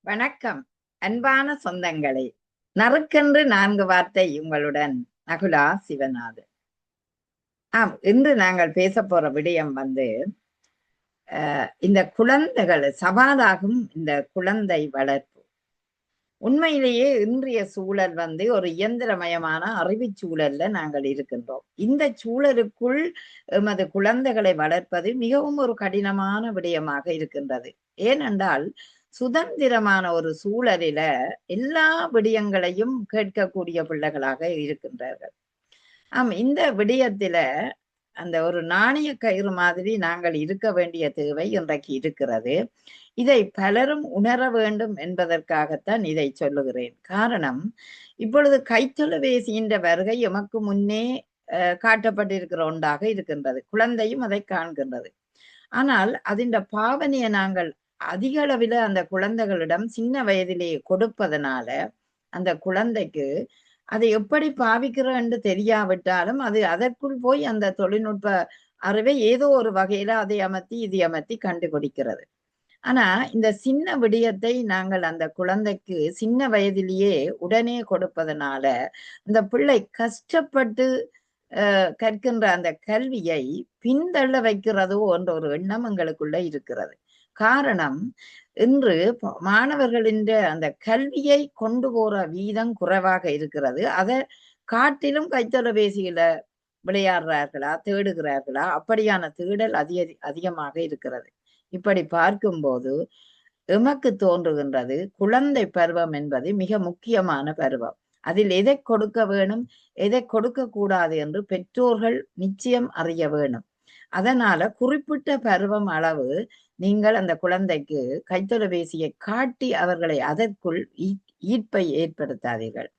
வணக்கம் அன்பான சொந்தங்களே. நறுக்கென்று 4 வார்த்தை உங்களுடன் நகுலா சிவநாதன். இன்று நாங்கள் பேச போற விடயம் இந்த குழந்தைகள் சவாலாகும் இந்த குழந்தை வளர்ப்பு. உண்மையிலேயே இன்றைய சூழல் ஒரு இயந்திரமயமான அறிவுச் சூழல்ல நாங்கள் இருக்கின்றோம். இந்த சூழலுக்குள் எமது குழந்தைகளை வளர்ப்பது மிகவும் ஒரு கடினமான விடயமாக இருக்கின்றது. ஏனென்றால் சுதந்திரமான ஒரு சூழலில எல்லா விடயங்களையும் கேட்கக்கூடிய பிள்ளைகளாக இருக்கின்றார்கள். இந்த விடயத்தில அந்த ஒரு நாணய கயிறு மாதிரி நாங்கள் இருக்க வேண்டிய தேவை இன்றைக்கு இருக்கிறது. இதை பலரும் உணர வேண்டும் என்பதற்காகத்தான் இதை சொல்லுகிறேன். காரணம், இப்பொழுது கைத்தொலைபேசியின் வருகை எமக்கு முன்னே காட்டப்பட்டிருக்கிற ஒன்றாக இருக்கின்றது. குழந்தையும் அதை காண்கின்றது. ஆனால் அதின் பாவனையை நாங்கள் அதிக அளவில் அந்த குழந்தைகளிடம் சின்ன வயதிலேயே கொடுப்பதனால அந்த குழந்தைக்கு அதை எப்படி பாவிக்கிறோம் என்று தெரியாவிட்டாலும் அது அதற்குள் போய் அந்த தொழில்நுட்ப அறிவை ஏதோ ஒரு வகையில அதை அமர்த்தி இது அமர்த்தி கண்டுபிடிக்கிறது. ஆனா இந்த சின்ன விடயத்தை நாங்கள் அந்த குழந்தைக்கு சின்ன வயதிலேயே உடனே கொடுப்பதனால அந்த பிள்ளை கஷ்டப்பட்டு கற்கின்ற அந்த கல்வியை பின்தள்ள வைக்கிறதோ என்ற ஒரு எண்ணம் எங்களுக்குள்ள இருக்கிறது. காரணம், இன்று மாணவர்களின் அந்த கல்வியை கொண்டு போற வீதம் குறைவாக இருக்கிறது. அதை காட்டிலும் கைத்தொலைபேசியில விளையாடுறார்களா, தேடுகிறார்களா, அப்படியான தேடல் அதிகமாக இருக்கிறது. இப்படி பார்க்கும்போது எமக்கு தோன்றுகின்றது, குழந்தை பருவம் என்பது மிக முக்கியமான பருவம். அதில் எதை கொடுக்க வேணும், எதை கொடுக்க கூடாது என்று பெற்றோர்கள் நிச்சயம் அறிய வேணும். அதனால குறிப்பிட்ட பருவம் அளவு நீங்கள் அந்த குழந்தைக்கு கைத்தொலைபேசியை காட்டி அவர்களை அதற்குள் ஈர்ப்பை ஏற்படுத்தாதீர்கள்.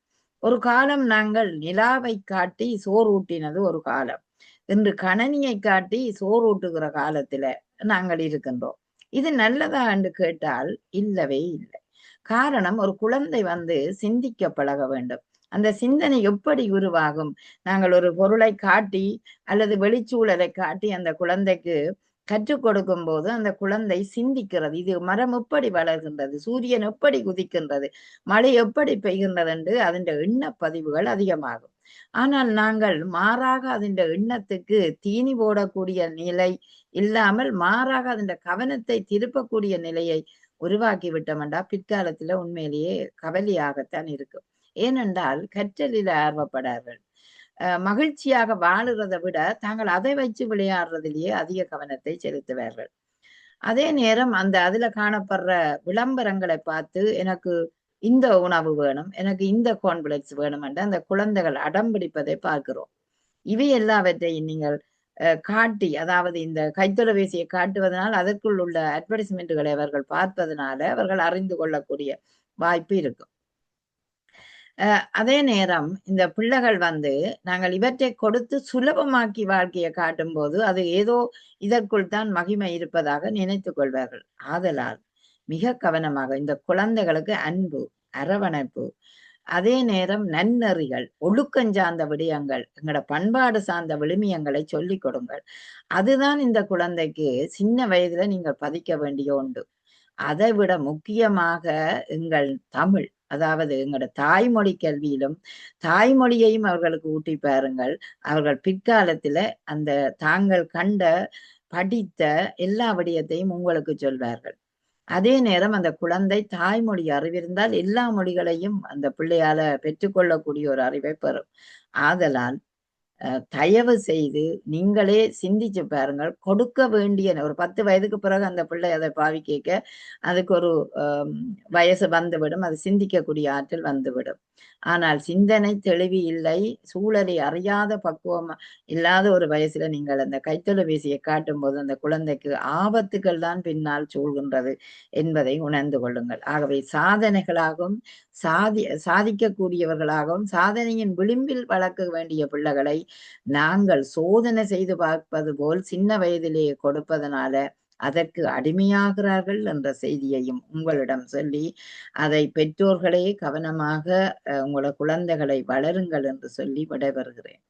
ஒரு காலம் நாங்கள் நிலாவை காட்டி சோறு ஊட்டினது ஒரு காலம். இன்று கணனியை காட்டி சோறு ஊட்டுகிற காலத்துல நாங்கள் இருக்கின்றோம். இது நல்லதா என்று கேட்டால் இல்லவே இல்லை. காரணம், ஒரு குழந்தை சிந்திக்க பழக வேண்டும். அந்த சிந்தனை எப்படி உருவாகும்? நாங்கள் ஒரு பொருளை காட்டி அல்லது வெளிச்சூழலை காட்டி அந்த குழந்தைக்கு கற்றுக் கொடுக்கும் போது அந்த குழந்தை சிந்திக்கிறது. இது மரம் எப்படி வளர்கின்றது, சூரியன் எப்படி குதிக்கின்றது, மழை எப்படி பெய்கின்றது என்று அதன் எண்ண பதிவுகள் அதிகமாகும். ஆனால் நாங்கள் மாறாக அதன் எண்ணத்துக்கு தீனி போடக்கூடிய நிலை இல்லாமல் மாறாக அதன் கவனத்தை திருப்பக்கூடிய நிலையை உருவாக்கி விட்டோம்டா பிற்காலத்துல உண்மையிலேயே கவலையாகத்தான் இருக்கும். ஏனென்றால் கற்றலில் ஆர்வப்படார்கள். மகிழ்ச்சியாக வாழுறதை விட தாங்கள் அதை வச்சு விளையாடுறதிலேயே அதிக கவனத்தை செலுத்துவார்கள். அதே நேரம் அதுல காணப்படுற விளம்பரங்களை பார்த்து எனக்கு இந்த உணவு வேணும், எனக்கு இந்த காம்ப்ளெக்ஸ் வேணும் என்று அந்த குழந்தைகள் அடம் பிடிப்பதை பார்க்கிறோம். இவை எல்லாவற்றையும் நீங்கள் காட்டி, அதாவது இந்த கைத்தொலைபேசியை காட்டுவதனால் அதற்குள் உள்ள அட்வர்டைஸ்மெண்ட்டுகளை அவர்கள் பார்ப்பதனால அவர்கள் அறிந்து கொள்ளக்கூடிய வாய்ப்பு இருக்கும். அதே நேரம் இந்த பிள்ளைகள் நாங்கள் இவற்றை கொடுத்து சுலபமாக்கி வாழ்க்கையை காட்டும் போது அது ஏதோ இதற்குள் தான் மகிமை இருப்பதாக நினைத்துக் கொள்வார்கள். ஆதலால் மிக கவனமாக இந்த குழந்தைகளுக்கு அன்பு, அரவணைப்பு, அதே நேரம் நன்னெறிகள், ஒழுக்கம் சார்ந்த விடயங்கள், எங்களோட பண்பாடு சார்ந்த விழுமியங்களை சொல்லிக் கொடுங்கள். அதுதான் இந்த குழந்தைக்கு சின்ன வயதுல நீங்கள் பதிக்க வேண்டிய ஒன்று. அதை விட முக்கியமாக எங்கள் தமிழ், அதாவது எங்களோட தாய்மொழி கல்வியிலும் தாய்மொழியையும் அவர்களுக்கு ஊட்டி பாருங்கள். அவர்கள் பிற்காலத்துல அந்த தாங்கள் கண்ட படித்த எல்லா விடயத்தையும் உங்களுக்கு சொல்வார்கள். அதே நேரம் அந்த குழந்தை தாய்மொழி அறிவிருந்தால் எல்லா மொழிகளையும் அந்த பிள்ளையால பெற்றுக்கொள்ளக்கூடிய ஒரு அறிவை பெறும். ஆதலால் தயவு செய்து நீங்களே சிந்திச்சு பாருங்கள். கொடுக்க வேண்டிய ஒரு 10 வயதுக்கு பிறகு அந்த பிள்ளை அதை பாவிக்க அதுக்கு ஒரு வயசு வந்துவிடும், அது சிந்திக்கக்கூடிய ஆற்றல் வந்துவிடும். ஆனால் சிந்தனை தெளிவு இல்லை, சூழலை அறியாத பக்குவம் இல்லாத ஒரு வயசுல நீங்கள் அந்த கைத்தொலைபேசியை காட்டும் போது அந்த குழந்தைக்கு ஆபத்துகள் தான் பின்னால் சூழ்கின்றது என்பதை உணர்ந்து கொள்ளுங்கள். ஆகவே சாதனைகளாகவும் சாதிக்கக்கூடியவர்களாகவும் சாதனையின் விளிம்பில் வளர்க்க வேண்டிய பிள்ளைகளை நாங்கள் சோதனை செய்து பார்ப்பது போல் சின்ன வயதிலேயே கொடுப்பதனால அதற்கு அடிமையாகிறார்கள் என்ற செய்தியையும் உங்களிடம் சொல்லி, அதை பெற்றோர்களே கவனமாக உங்களோட குழந்தைகளை வளருங்கள் என்று சொல்லி விடைபெறுகிறேன்.